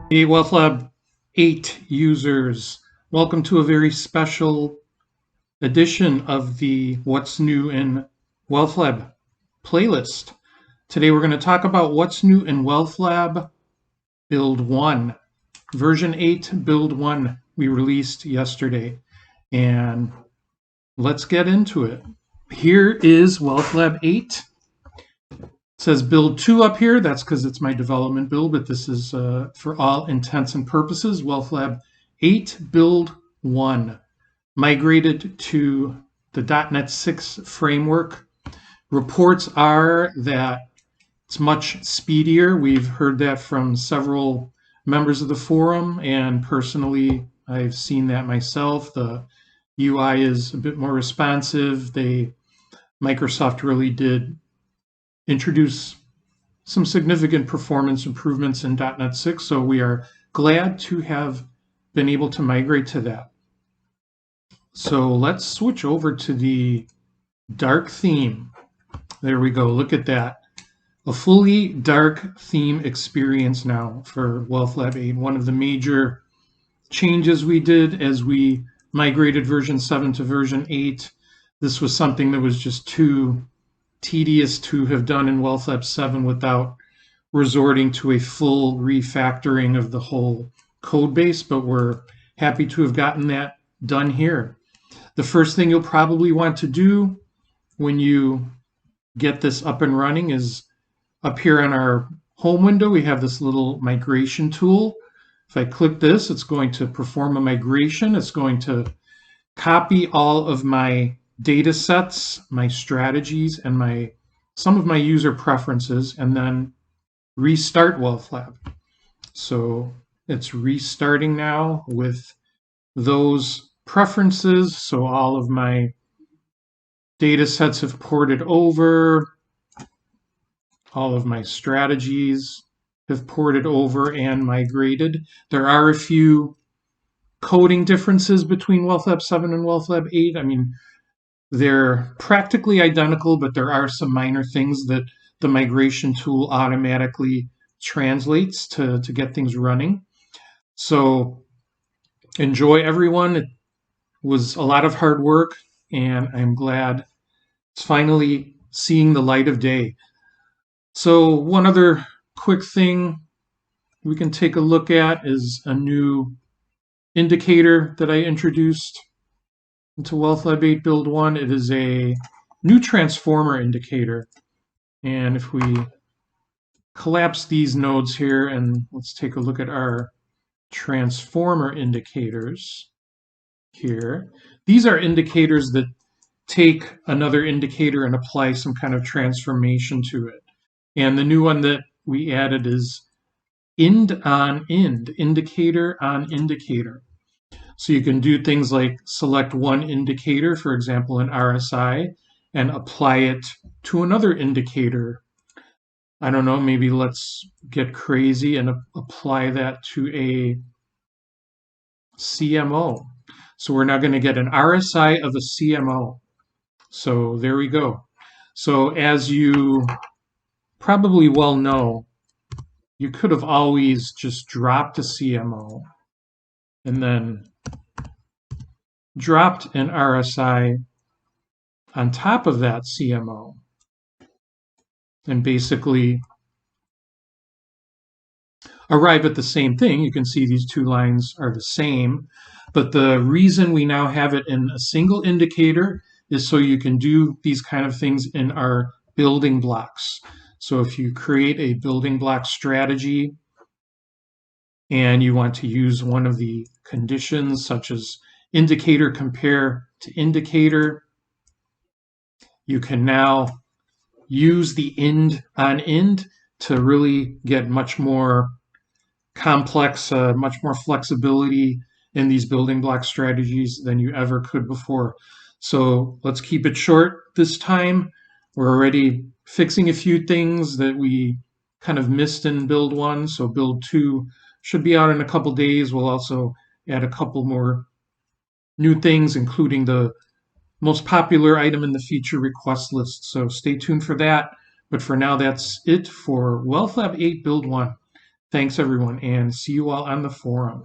Hey, WealthLab 8 users, welcome to a very special edition of the What's New in WealthLab playlist. Today we're going to talk about what's new in WealthLab Build 1. Version 8 Build 1 we released yesterday, and let's get into it. Here is WealthLab 8. It says build 2 up here. That's because it's my development build, but this is for all intents and purposes WealthLab 8 build 1, migrated to the .NET 6 framework. Reports are that it's much speedier. We've heard that from several members of the forum, and personally I've seen that myself. The UI is a bit more responsive. Microsoft really did introduce some significant performance improvements in .NET 6, so we are glad to have been able to migrate to that. So let's switch over to the dark theme. There we go, look at that. A fully dark theme experience now for WealthLab 8. One of the major changes we did as we migrated version 7 to version 8. This was something that was just too tedious to have done in WealthLab 7 without resorting to a full refactoring of the whole code base, but we're happy to have gotten that done here. The first thing you'll probably want to do when you get this up and running is up here on our home window, we have this little migration tool. If I click this, it's going to perform a migration. It's going to copy all of my data sets, my strategies, and some of my user preferences, and then restart WealthLab. So it's restarting now with those preferences. So all of my data sets have ported over. All of my strategies have ported over and migrated. There are a few coding differences between WealthLab 7 and WealthLab 8. I mean, they're practically identical, but there are some minor things that the migration tool automatically translates to get things running. So enjoy, everyone. It was a lot of hard work, and I'm glad it's finally seeing the light of day. So one other quick thing we can take a look at is a new indicator that I introduced into WealthLab 8 Build 1. It is a new transformer indicator. And if we collapse these nodes here, and let's take a look at our transformer indicators here. These are indicators that take another indicator and apply some kind of transformation to it. And the new one that we added is end on end, indicator on indicator. So you can do things like select one indicator, for example, an RSI, and apply it to another indicator. I don't know, maybe let's get crazy and apply that to a CMO. So we're now going to get an RSI of a CMO. So there we go. So as you probably well know, you could have always just dropped a CMO and then dropped an RSI on top of that CMO and basically arrive at the same thing. You can see these two lines are the same, but the reason we now have it in a single indicator is so you can do these kind of things in our building blocks. So if you create a building block strategy and you want to use one of the conditions such as indicator compare to indicator, you can now use the end on end to really get much more complex, much more flexibility in these building block strategies than you ever could before. So let's keep it short this time. We're already fixing a few things that we kind of missed in build 1. So build 2 should be out in a couple days. We'll also add a couple more new things, including the most popular item in the feature request list. So stay tuned for that. But for now, that's it for WealthLab 8 Build 1. Thanks, everyone, and see you all on the forum.